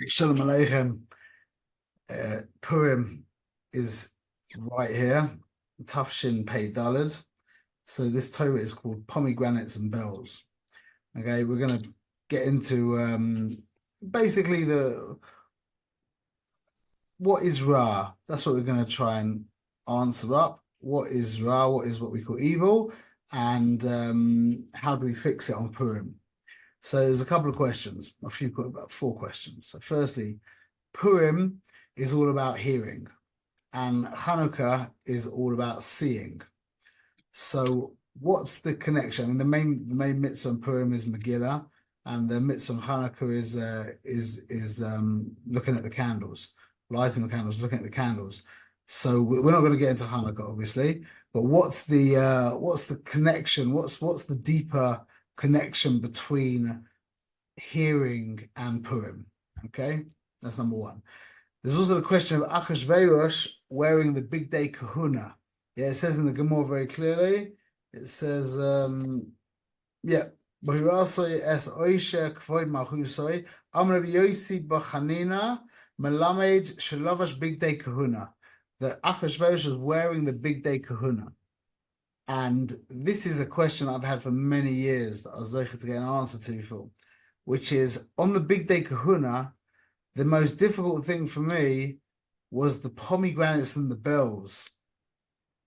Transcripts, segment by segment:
Shalom Aleichem. Purim is right here. Tafshin Pei Daled. So this Torah is called Pomegranates and Bells. Okay, we're going to get into basically the what is Ra? That's what we're going to try and answer up. What is Ra? What is what we call evil? And how do we fix it on Purim? So there's a couple of questions, about 4 questions. So firstly, Purim is all about hearing, and Hanukkah is all about seeing. So what's the connection? I mean, the main mitzvah on Purim is Megillah, and the mitzvah on Hanukkah is looking at the candles, lighting the candles, looking at the candles. So we're not going to get into Hanukkah, obviously, but what's the connection? What's the deeper connection between hearing and Purim? Okay, that's number one. There's also the question of Achashverosh wearing the big day kahuna. Yeah, it says in the Gemara very clearly. It says, yeah, Bahirasoi es oisha kvoid malchusoi amar Yosi b'chanina melamed shalavash big day kahuna. That Achashverosh was wearing the big day kahuna. And this is a question I've had for many years that I was able to get an answer to for, which is on the big day kahuna, the most difficult thing for me was the pomegranates and the bells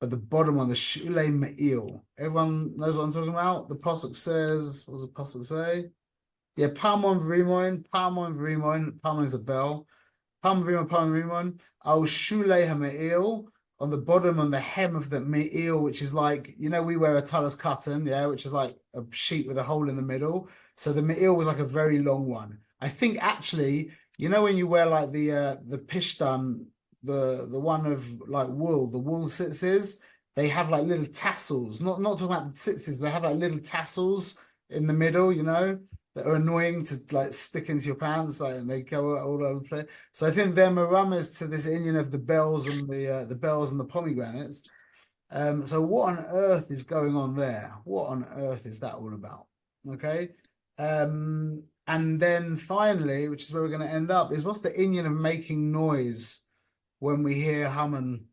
at the bottom on the shulei me'il. Everyone knows what I'm talking about? The pasuk says, what does the pasuk say? Yeah, palmon v'rimoin, palmon is a bell. Palmon v'rimoin, al shulei ha'me'il, on the bottom, on the hem of the me'il, which is like, we wear a talis cotton, yeah, which is like a sheet with a hole in the middle. So the me'il was like a very long one. I think actually, when you wear like the pishtan, the one of like wool, the wool tzitzis, they have like little tassels. Not talking about the tzitzis, they have like little tassels in the middle, that are annoying to like stick into your pants, like, and they go all over the place. So I think they're maramas to this Indian of the bells and the bells and the pomegranates. So what on earth is going on there? What on earth is that all about? Okay. And then finally, which is where we're going to end up, is what's the Indian of making noise when we hear Haman,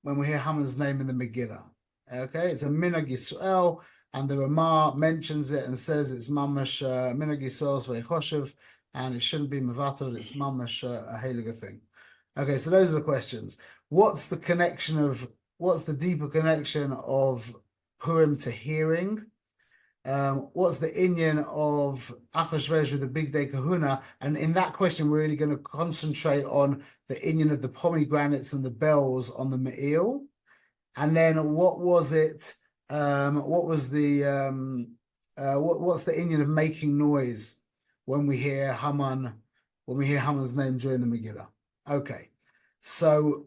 when we hear Haman's name in the Megillah? Okay, it's a Minhag Yisrael, and the Ramah mentions it and says it's mamash Minhag Yisrael's veichoshev, and it shouldn't be mevatel. It's mamash a heilige thing. Okay, so those are the questions. What's the deeper connection of Purim to hearing? What's the inyan of Achashverosh with the big day kahuna? And in that question, we're really going to concentrate on the inyan of the pomegranates and the bells on the me'il. And then what was it? What's the inyan of making noise when we hear Haman's name during the Megillah? Okay, so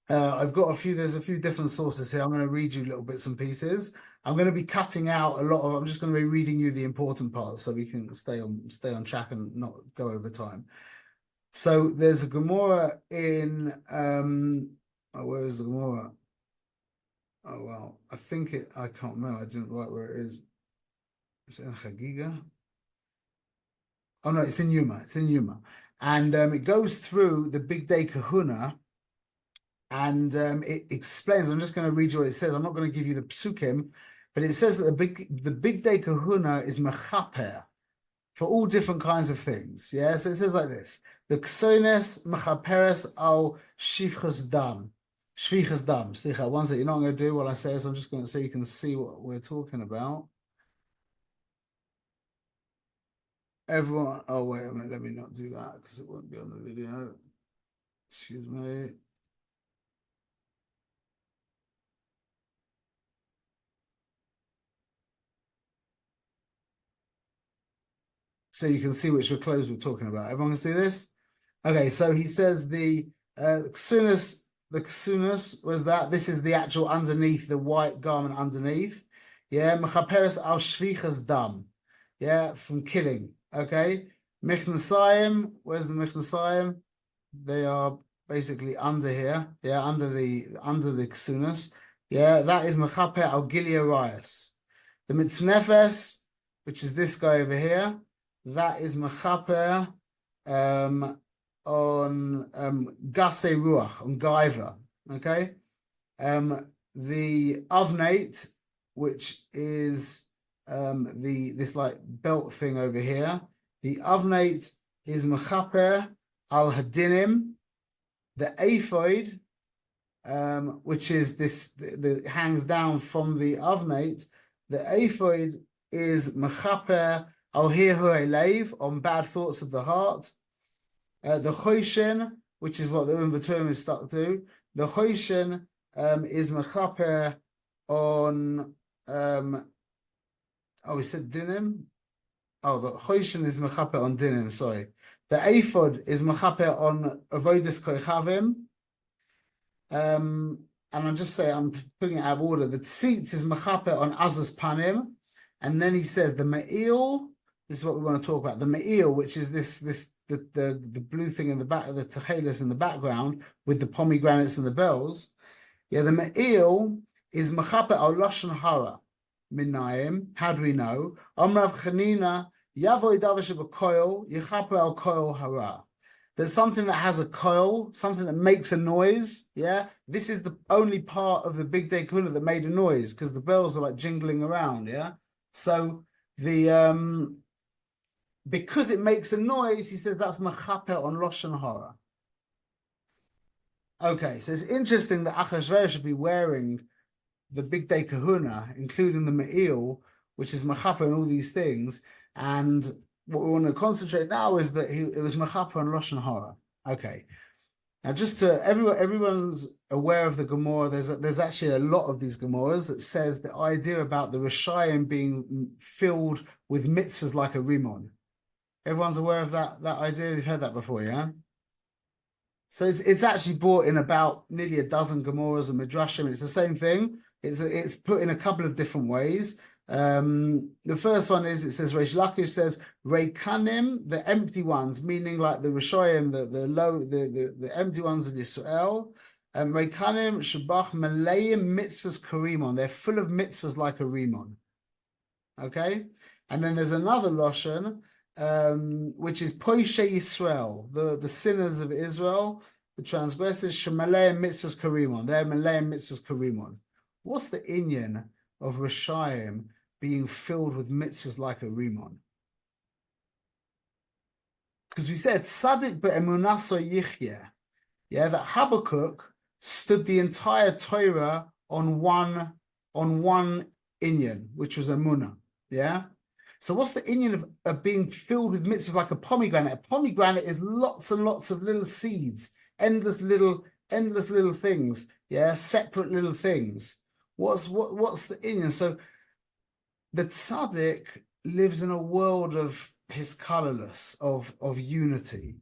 there's a few different sources here. I'm going to read you little bits and pieces. I'm going to be cutting out I'm just going to be reading you the important parts so we can stay on track and not go over time. So there's a Gemara in, where is the Gemara? Oh, well, I can't remember. I didn't write where it is. It's in Chagiga. Oh, no, it's in Yuma. And it goes through the big day kahuna, and it explains. I'm just going to read you what it says. I'm not going to give you the psukim, but it says that the big day kahuna is mechaper for all different kinds of things. Yeah, so it says like this: the ksoines mechaperes al shifchas dam. Shvichas dam. Slicha, ones that you're not going to do what I say, so I'm just going to so you can see what we're talking about. Everyone, oh wait a minute, let me not do that because it won't be on the video. Excuse me. So you can see which clothes we're talking about. Everyone can see this? Okay, so he says the ksunas was that. This is the actual underneath, the white garment underneath. Yeah, mechaperes al shvichas dam. Yeah, from killing. Okay, michnasayim. Where's the michnasayim? They are basically under here. Yeah, under the ksunas. Yeah, that is mechaper al gilia rayas. The mitznefes, which is this guy over here. That is mechaper on Gase Ruach, on Gaiva. Okay. The Avnate, which is this like belt thing over here. The Avnate is Mechaper al Hadinim. The Aphod, which is this that hangs down from the Avnate. The Aphod is Mechaper al Hirhu Elev, on bad thoughts of the heart. The Choshen, which is what the Purim is stuck to. The Choshen is Mechaper on we said Dinim. Oh, the Choshen is Mechaper on Dinim, sorry. The Aphod is Mechaper on Avodas Koichavim. And I'm just saying, I'm putting it out of order. The Tzitz is Mechaper on Azaz Panim. And then he says the Me'il, this is what we want to talk about. The Me'il, which is the blue thing in the back, the Techelis in the background with the pomegranates and the bells. Yeah, the Me'il is Mechaper al Lashon Hara. Minayim. How do we know? Amrav Chanina, Yavoy Davash Koil, Yechaper al Koil Hara. There's something that has a coil, something that makes a noise. Yeah, this is the only part of the big day kahuna that made a noise because the bells are like jingling around. Yeah, so the because it makes a noise, he says that's machaper on Lashon Hara. Okay, so it's interesting that Achashverosh should be wearing the big day kahuna, including the me'il, which is machaper and all these things, and what we want to concentrate now is that it was mechaper on Lashon Hara. Okay. Now, just to everyone's aware of the Gemara. There's actually a lot of these Gemaras that says the idea about the Rishayim being filled with mitzvahs like a rimon. Everyone's aware of that idea. You've heard that before, yeah? So it's actually brought in about nearly a dozen Gemaras and Midrashim. It's the same thing. It's put in a couple of different ways. The first one is, it says Reish Lakish says Reikanim, the empty ones, meaning like the Rishoyim, the empty ones of Yisrael. Reikanim Shabach Malayim mitzvahs karimon. They're full of mitzvahs like a rimon. Okay, and then there's another Lashon, which is Poishe Yisrael, the sinners of Israel, the transgressors. Shemalayim mitzvahs karimon. They're Malayim mitzvahs karimon. What's the inyan of Rishayim being filled with mitzvahs like a rimon? Because we said Sadik be'emunaso yichye, yeah, that Habakkuk stood the entire Torah on one inyan, which was emunah, yeah. So what's the inyan of being filled with mitzvahs like a pomegranate? A pomegranate is lots and lots of little seeds, endless little things, yeah, separate little things. What's the inyan? So the tzaddik lives in a world of his colorless, of unity.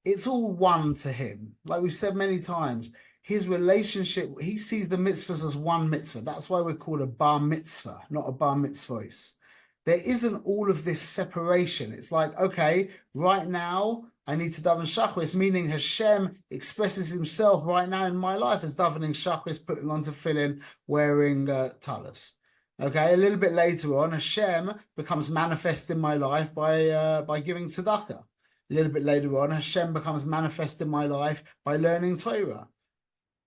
It's all one to him. Like we've said many times, his relationship, he sees the mitzvahs as one mitzvah. That's why we're called a bar mitzvah, not a bar mitzvahs. There isn't all of this separation. It's like, okay, right now I need to daven shachris, meaning Hashem expresses himself right now in my life as davening shachris, putting on tefillin, wearing talis. Okay, a little bit later on, Hashem becomes manifest in my life by giving tzedakah. A little bit later on, Hashem becomes manifest in my life by learning Torah.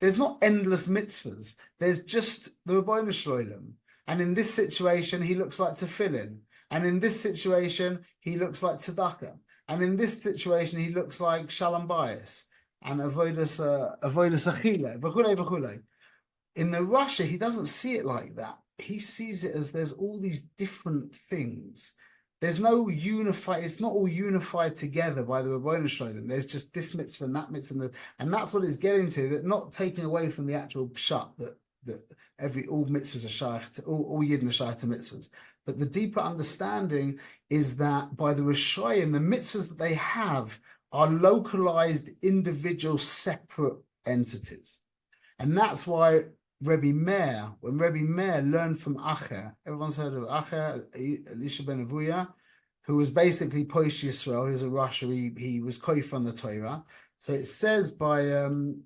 There's not endless mitzvahs. There's just the Rebbeinu Shloim. And in this situation, he looks like tefillin. And in this situation, he looks like tzedakah. And in this situation, he looks like shalom bayis and avodas achila, v'chulei v'chulei. In the Russia, he doesn't see it like that. He sees it as there's all these different things. There's no unified, it's not all unified together by the Rebbeinu Shloim. There's just this mitzvah and that mitzvah, and that's what it's getting to, that not taking away from the actual pshat that all mitzvahs are shaykh to, all yidden are shaykh to mitzvahs. But the deeper understanding is that by the Rishayim, the mitzvahs that they have are localized, individual, separate entities. And that's why Rebbe Meir, when Rebbe Meir learned from Acher, everyone's heard of Acher, Elisha ben Avuya, who was basically Poish Yisrael. He was a Russia. He was koif on the Torah. So it says 1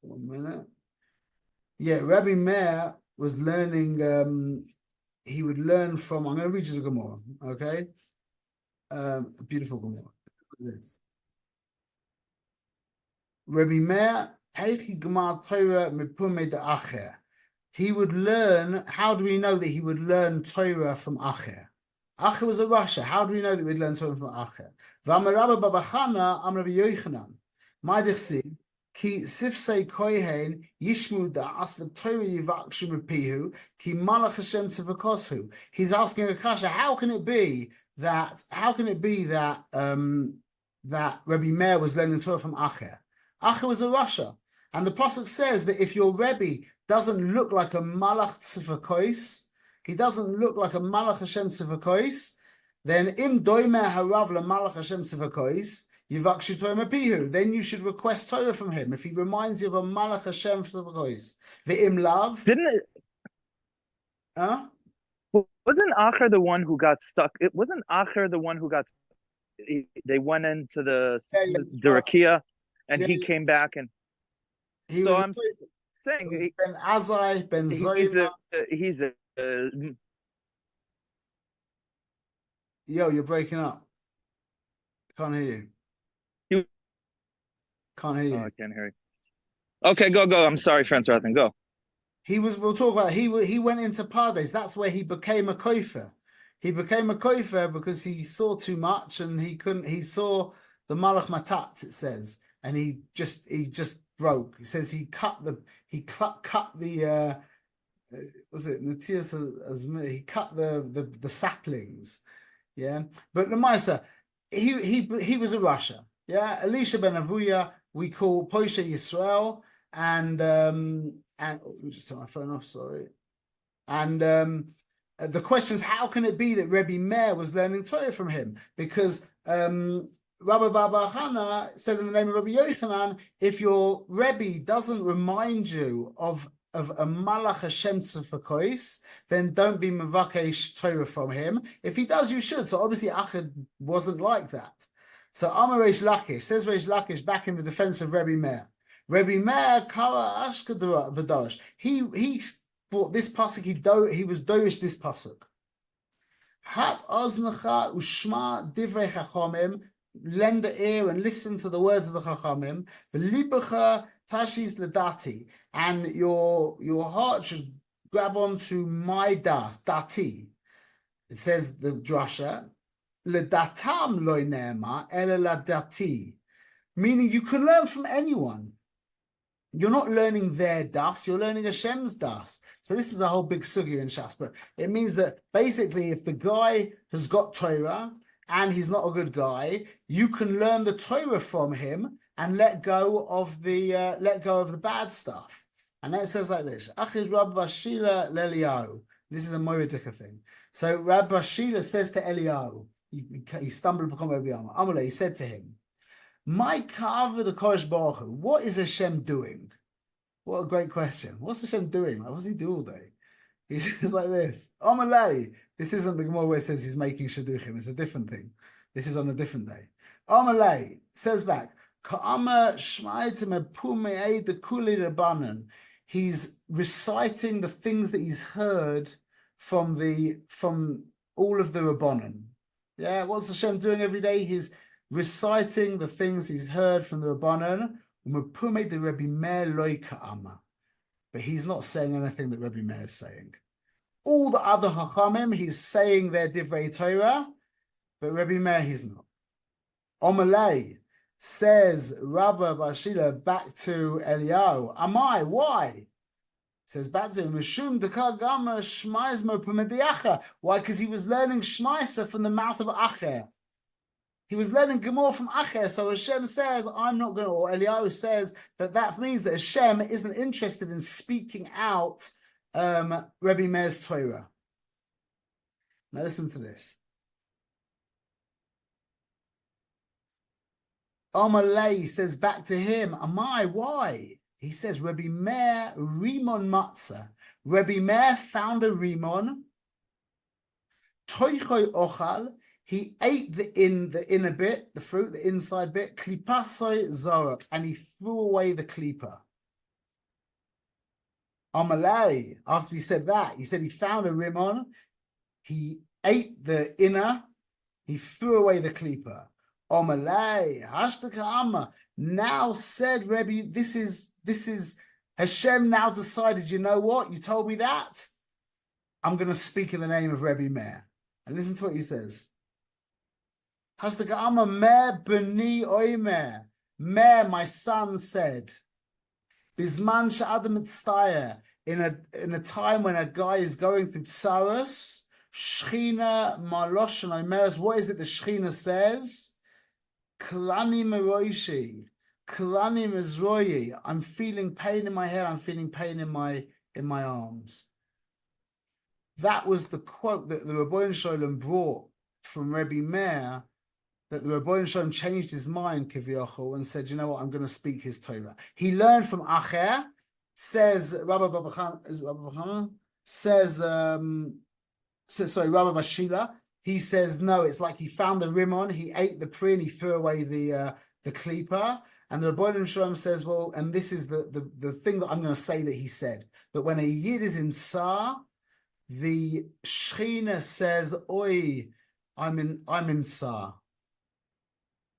minute. Yeah, Rebbe Meir was learning. He would learn from. I'm going to read you the Gemara. Okay. Beautiful Gemara. This. Rabbi Meir, he would learn. How do we know that he would learn Torah from Acher? Acher was a Rasha. How do we know that we'd learn Torah from Acher? V'amarabba babachana am Rabbi Yochanan. Ma'dichsi ki sifsei kohen yishmu da'as v'Torah yivakshu mepihu ki malach Hashem tzivakoshu. He's asking a kasha. How can it be that? That Rabbi Meir was learning Torah from Acher? Acher was a Rasha, and the pasuk says that if your Rebbe doesn't look like a Malach Tzivakos, he doesn't look like a Malach Hashem Tzivakos, then im doimer harav Malach Hashem Tzivakos, yivakshu Torah mapihu. Then you should request Torah from him if he reminds you of a Malach Hashem Tzivakos. The im love. Didn't it? Wasn't Acher the one who got stuck? It wasn't Acher the one who got. They went into the Rakia, and he came back, and he so was I'm saying Ben Azai, Ben Zoyma. He's a Yo, you're breaking up. Can't hear you. Can't hear you. Oh, I can't hear you. Okay, go. I'm sorry, Franz Rathen, go. We'll talk about he went into Pardes. That's where he became a kofer. He became a kofer because he saw too much and he saw the Malach Matat, it says, and he just broke. He says he cut the was it Natias? He cut the saplings. Yeah, but Lamaisa, he was a Rasha. Yeah, Elisha ben Avuya we call Poshe Yisrael, and just turn my phone off. Sorry, and the question is, how can it be that Rebbe Meir was learning Torah from him? Because Rabbi Baba Hana said in the name of Rabbi Yochanan, if your Rebbe doesn't remind you of a Malach Hashem Tzefakos, then don't be Mevakesh Torah from him. If he does, you should. So obviously Achad wasn't like that. So Amar Reish Lakish, says Reish Lakish back in the defense of Rebbe Meir. Rebbe Meir Kara Ashkadra V'Dash. He brought this pasuk, he was dorish this pasuk. Hat oznacha ushma divrei chachamim, lend the ear and listen to the words of the chachamim. V'libacha tashis ledati, and your heart should grab onto my dati. It says the drasha, ledatam loy ne'ema ela ladati, meaning you can learn from anyone. You're not learning their das, you're learning Hashem's das. So this is a whole big sugya in Shas, but it means that basically if the guy has got Torah and he's not a good guy, you can learn the Torah from him and let go of the bad stuff. And then it says like this: Achiz Rabbi Shila Leliyahu. This is a Moedika thing. So Rabbi Shila says to Eliyahu, he stumbled upon Rabbi Yama. Amalei, he said to him, my kavod the Kodesh Baruch Hu, what is Hashem doing? What a great question. What's Hashem doing? Like, what does he do all day? He says like this. Amalei. This isn't the Gemara where it says he's making shaduchim. It's a different thing. This is on a different day. Amalei says back. He's reciting the things that he's heard from all of the Rabbanan. Yeah, what's Hashem doing every day? He's reciting the things he's heard from the Rabbanan, but he's not saying anything that Rabbi Meir is saying. All the other Chachamim, he's saying their Divrei Torah, but Rabbi Meir, he's not. Omalei says Rabbi Bashila back to Eliyahu, Amai, why? Says back to him, why? Because he was learning Shmaisa from the mouth of Acher. He was learning Gemara from Acher, so Hashem says, I'm not going to, or Eliyahu says that means that Hashem isn't interested in speaking out Rebbe Meir's Torah. Now listen to this. Amalei says back to him, Amai, why? He says, Rebbe Meir Rimon Matzah. Rebbe Meir found a Rimon, Toichoi Ochal. He ate the inner bit, the fruit, the inside bit, klipasoi zorok, and he threw away the klipa. Amalei, after he said that, he said he found a rimon, he ate the inner, He threw away the klipa. Omalei, hashtaka amma. Now said Rebbe, this is Hashem now decided, you know what? You told me that. I'm going to speak in the name of Rebbe Meir. And listen to what he says. Hashtaka amma Meir b'ni oimer. Meir, my son, said, Bisman she'adam mitztayer, in a time when a guy is going through tsaros, Shechina malosh and omeres, what is it the Shechina says? Klani meroishi, klani mezroyi. I'm feeling pain in my head. I'm feeling pain in my arms. That was the quote that the Rebbeinu Shalom brought from Rebbe Meir, that the Rebbeinu Shalom changed his mind, Kiviyachol, and said, you know what, I'm going to speak his Torah. He learned from Acher, says Rabbi Babachan, says Rabbi Bashila, he says, no, it's like he found the rimon, he ate the pri and he threw away the klipa. And the Rebbeinu Shalom says, well, and this is the thing that I'm going to say that he said, that when a yid is in Sar, the Shechina says, oi, I'm in Sar.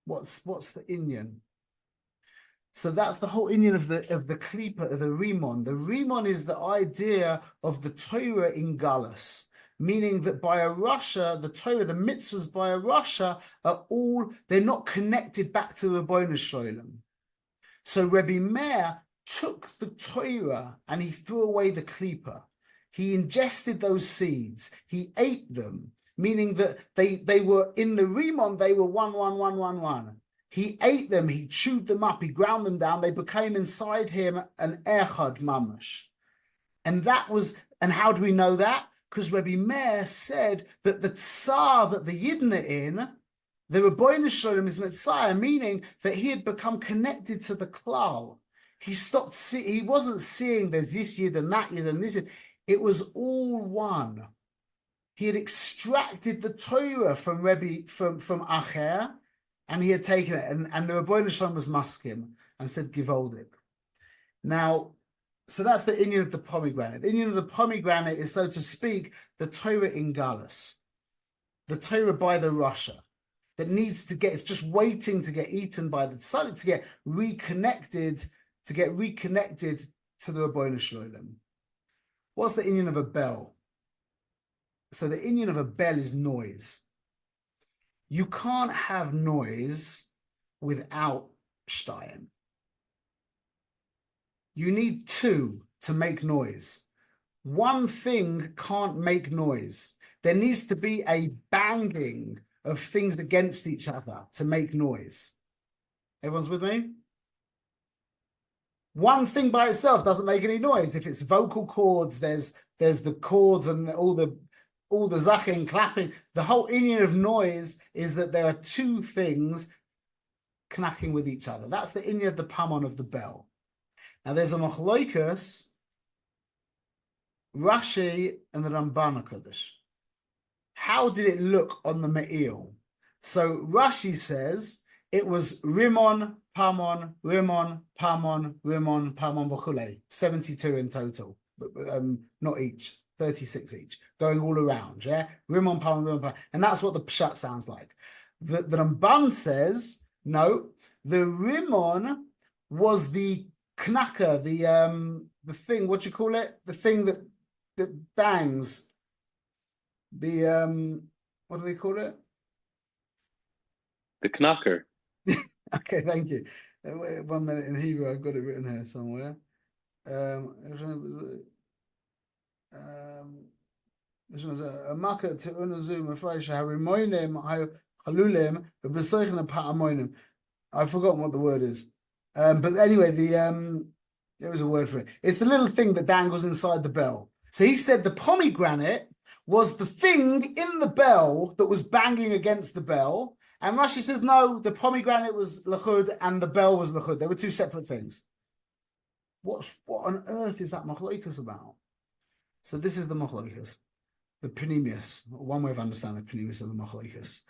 What's the inyan? So that's the whole inyan of the klipa, of the rimon. The rimon is the idea of the Torah in Galus, meaning that by a Russia, the Torah, the mitzvahs by a Russia they're not connected back to the Rebbeinu Shalom. So Rebbe Meir took the Torah and he threw away the klipa. He ingested those seeds. He ate them, meaning that they were in the Rimon, they were one. He ate them, he chewed them up, he ground them down, they became inside him an echad mamash. And how do we know that? Because Rebbe Meir said that the tsar that the Yidden are in, the Rebbeinu Shalom is Messiah, meaning that he had become connected to the klal. He wasn't seeing there's this Yid and that Yid and this Yid. It was all one. He had extracted the Torah from Acher, and he had taken it, and the Rebbeinu Shalom was maskim and said Givoldik. Now, so that's the inyan of the pomegranate. The inyan of the pomegranate is, so to speak, the Torah in Galus, the Torah by the Russia, that needs to it's just waiting to get eaten by the Tzaddik, to get reconnected to the Rebbeinu Shalom. What's the inyan of a bell? So the inyan of a bell is noise. You can't have noise without shtayim. You need two to make noise. One thing can't make noise. There needs to be a banging of things against each other to make noise. Everyone's with me? One thing by itself doesn't make any noise. If it's vocal cords, there's the chords and all the zachin, clapping. The whole inyan of noise is that there are two things knacking with each other. That's the inyan of the pamon of the bell. Now there's a machloikus, Rashi and the Ramban HaKadosh. How did it look on the Me'il? So Rashi says it was Rimon, Pamon, Rimon, Pamon, Rimon, Pamon, V'chulei. 72 in total, but not each, 36 each, going all around, yeah? Rimon, Pamon, and that's what the Pshat sounds like. The Ramban says, no, the Rimon was the knacker, the thing, what do you call it? The thing that bangs. What do they call it? The knacker. Okay, thank you. 1 minute in Hebrew, I've got it written here somewhere. A marker to unazum a fresh harimonim halulim the besoichen a patamonim. I've forgotten what the word is. But anyway, there was a word for it. It's the little thing that dangles inside the bell. So he said the pomegranate was the thing in the bell that was banging against the bell. And Rashi says, no, the pomegranate was lachud and the bell was lachud. They were two separate things. What on earth is that machloikus about? So this is the machloikus, the panemius. One way of understanding the panemius of the machloikus.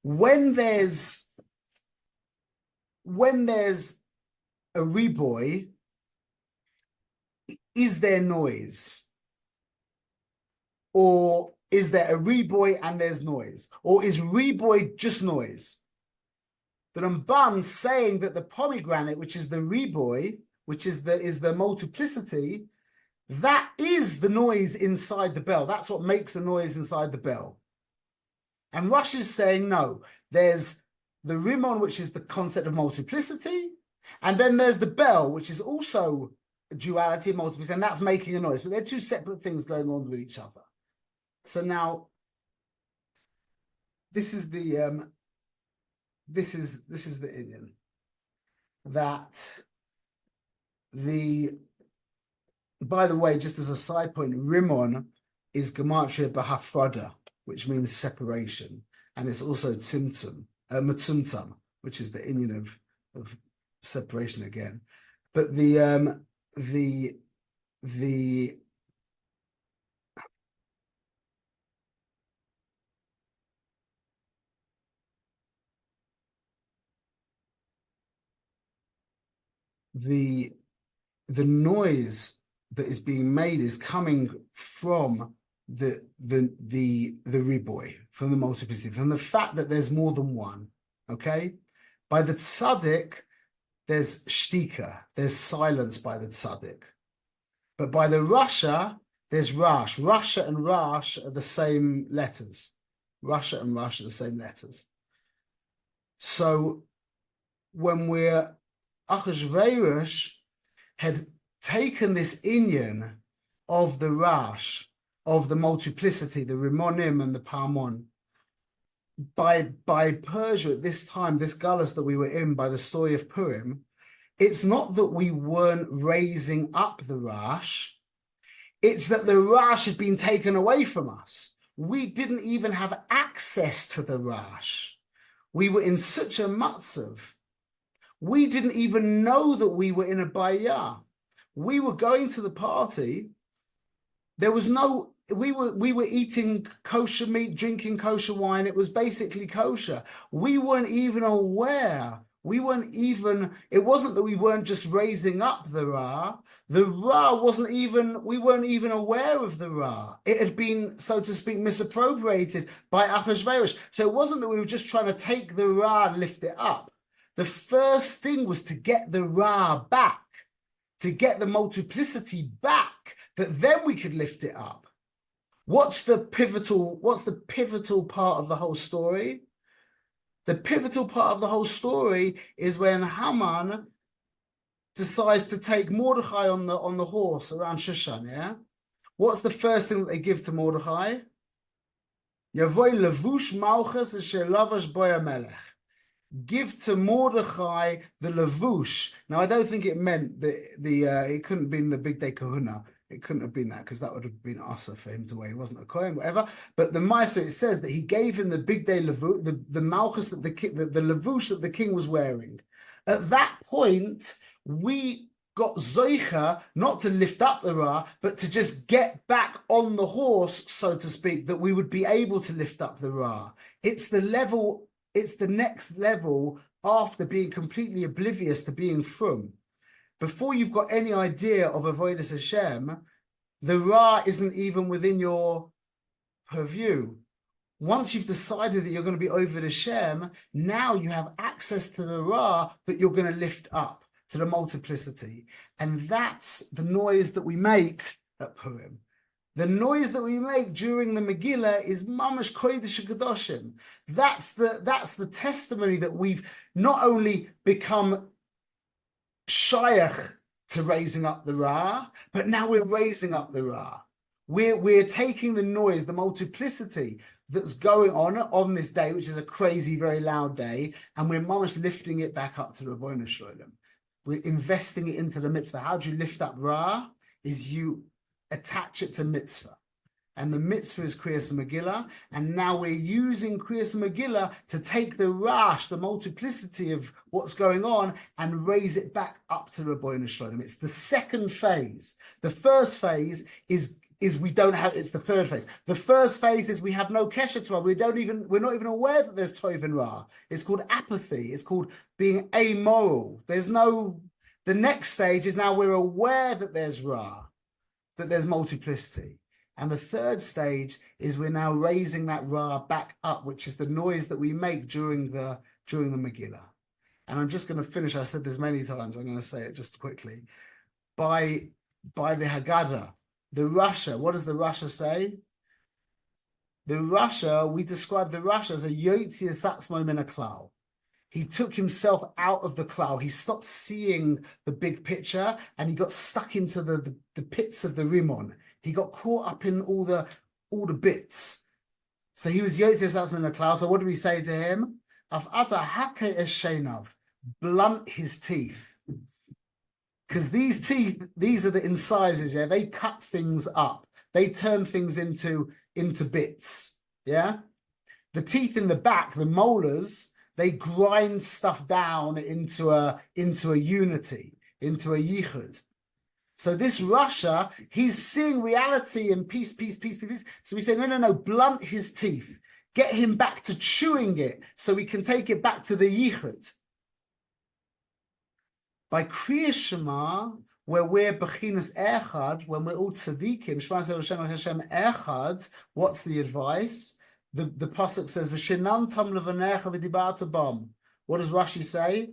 When there's a reboy, is there noise? Or is there a riboy and there's noise? Or is riboy just noise? The Ramban saying that the pomegranate, which is the riboy, which is the multiplicity, that is the noise inside the bell. That's what makes the noise inside the bell. And Rush is saying, no, there's the rimon, which is the concept of multiplicity, and then there's the bell, which is also duality, multiplicity, and that's making a noise. But they're two separate things going on with each other. So now, this is the this is the Indian that by the way, just as a side point, rimon is gematria b'hafrada, which means separation, and it's also tzimtzum, matzumtzam, which is the Indian of separation again. But the noise that is being made is coming from the riboy, from the multiplicity, from the fact that there's more than one. Okay, by the tzaddik, there's shtika, there's silence by the tzaddik, but by the rasha, there's rash. Rasha and rash are the same letters. Rasha and rash are the same letters. So when Achashverosh had taken this inyan of the rash, of the multiplicity, the rimonim and the parmon, by Persia at this time, this galus that we were in, by the story of Purim, it's not that we weren't raising up the rash, it's that the rash had been taken away from us. We didn't even have access to the rash. We were in such a matzav. We didn't even know that we were in a bayah. We were going to the party. There was no, we were eating kosher meat, drinking kosher wine. It was basically kosher. We weren't even aware. It wasn't that we weren't just raising up the Ra. The Ra wasn't even, we weren't even aware of the Ra. It had been, so to speak, misappropriated by Achashverosh. So it wasn't that we were just trying to take the Ra and lift it up. The first thing was to get the Ra back, to get the multiplicity back, that then we could lift it up. What's the pivotal part of the whole story? The pivotal part of the whole story is when Haman decides to take Mordechai on the horse around Shushan, yeah? What's the first thing that they give to Mordechai? Yavoy levush malchus asher lavash boya melech. Give to Mordechai the levush. Now, I don't think it meant it couldn't have been the big day kahuna. It couldn't have been that, because that would have been asa for him to wear. He wasn't a kohen, whatever. But the Meiser, it says that he gave him the big day levush, the malchus that the levush that the king was wearing. At that point, we got zoicha not to lift up the Ra, but to just get back on the horse, so to speak, that we would be able to lift up the Ra. It's the next level after being completely oblivious to being frum. Before you've got any idea of avodas Hashem, the Ra isn't even within your purview. Once you've decided that you're going to be over Hashem, now you have access to the Ra that you're going to lift up, to the multiplicity. And that's the noise that we make at Purim. The noise that we make during the Megillah is mamash kodesh kadoshim. That's the testimony that we've not only become shayach to raising up the Ra, but now we're raising up the Ra. We're taking the noise, the multiplicity that's going on this day, which is a crazy, very loud day, and we're mamash lifting it back up to the Rabbanu Shalom. We're investing it into the mitzvah. How do you lift up Ra? Is you attach it to mitzvah. And the mitzvah is Kriyas Megillah, and now we're using Kriyas Megillah to take the rash, the multiplicity of what's going on, and raise it back up to Rabbanu Shalom. It's the second phase. The first phase is we don't have, it's the third phase. The first phase is we have no kesher to Ra. We're not even aware that there's Tov and Ra. It's called apathy. It's called being amoral. The next stage is now we're aware that there's Ra, that there's multiplicity. And the third stage is we're now raising that Ra back up, which is the noise that we make during the Megillah. And I'm just going to finish. I said this many times. I'm going to say it just quickly. By the Haggadah, the Rasha, what does the Rasha say? The Rasha, we describe the Rasha as a Yotzi Satzmo min klal. He took himself out of the cloud. He stopped seeing the big picture and he got stuck into the pits of the Rimon. He got caught up in all the bits. So he was Yotzi Satzmo min klal. So what do we say to him? Af'ata hake eshenav, blunt his teeth. Because these teeth, these are the incisors, yeah? They cut things up. They turn things into bits, yeah? The teeth in the back, the molars, they grind stuff down into a unity, into a yichud. So this Rasha, he's seeing reality in peace. So we say, no, blunt his teeth. Get him back to chewing it so we can take it back to the yichud. By Kriya Shema, where we're Bechinas Echad, when we're all tzaddikim, Shema Yisrael Hashem Echad, what's the advice? The pasuk says, "V'shinantam levanecha v'dibarta bam." What does Rashi say?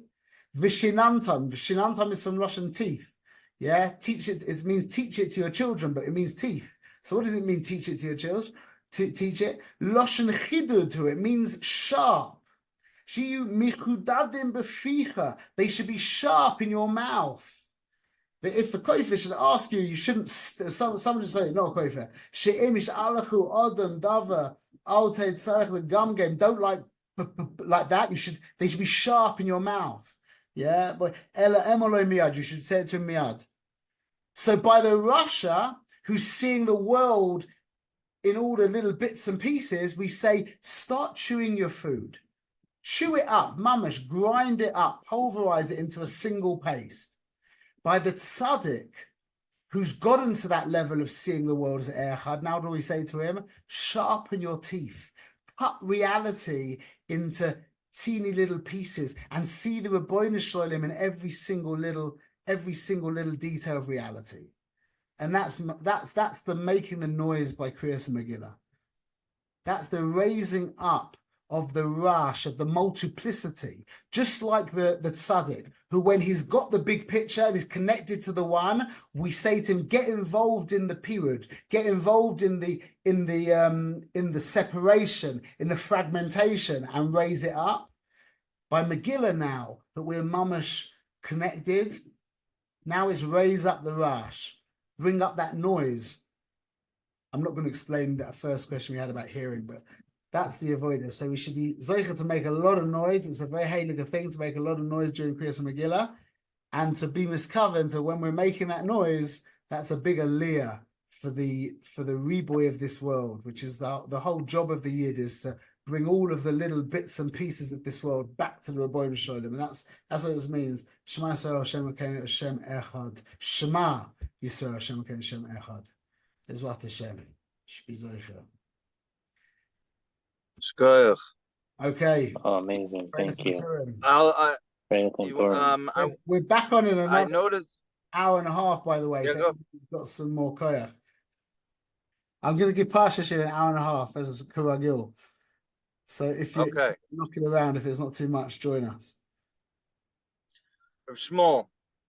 V'shinantam. V'shinantam is from Russian teeth. Yeah, teach it. It means teach it to your children, but it means teeth. So what does it mean? Teach it to your children. Teach it. Loshen chidud to it means sharp. They should be sharp in your mouth. That if the kofer should ask you, you shouldn't. Someone just say, no kofer. She'emish alachu adam dava alteid sarich the gum game. Don't like that. They should be sharp in your mouth. Yeah, but ela emoloi miad. You should say it to him miad. So by the Rasha who's seeing the world in all the little bits and pieces, we say start chewing your food. Chew it up, mamash, grind it up, pulverize it into a single paste. By the tzaddik, who's gotten to that level of seeing the world as echad, now do we say to him, sharpen your teeth, cut reality into teeny little pieces, and see the Rebbeinu Shalom in every single little detail of reality. And that's the making the noise by Kriyas Megillah. That's the raising up of the rash, of the multiplicity, just like the tzaddik, who when he's got the big picture and is connected to the one, we say to him, get involved in the period, get involved in the separation, in the fragmentation, and raise it up. By Megillah now, that we're mamash connected, now is raise up the rash, bring up that noise. I'm not going to explain that first question we had about hearing, but that's the avoider. So we should be zoicha to make a lot of noise. It's a very heilige thing to make a lot of noise during Kriyas Megillah, and to be miscovered. So when we're making that noise, that's a big aliyah for the reboy of this world, which is the whole job of the Yid, is to bring all of the little bits and pieces of this world back to the Rebbeinu Shalom, and that's what this means. Shema Yisrael Hashem Elokeinu Hashem Echad. Shema Yisrael Hashem Elokeinu Hashem Echad. Ezrat Hashem. Should be zoicha. Okay. Oh, amazing. Thank you. We're back on in I another noticed hour and a half, by the way. Yeah, go. We've got some more koyach. I'm going to give Parsha an hour and a half as Kuragil. So if you're knocking around, if it's not too much, join us. Small.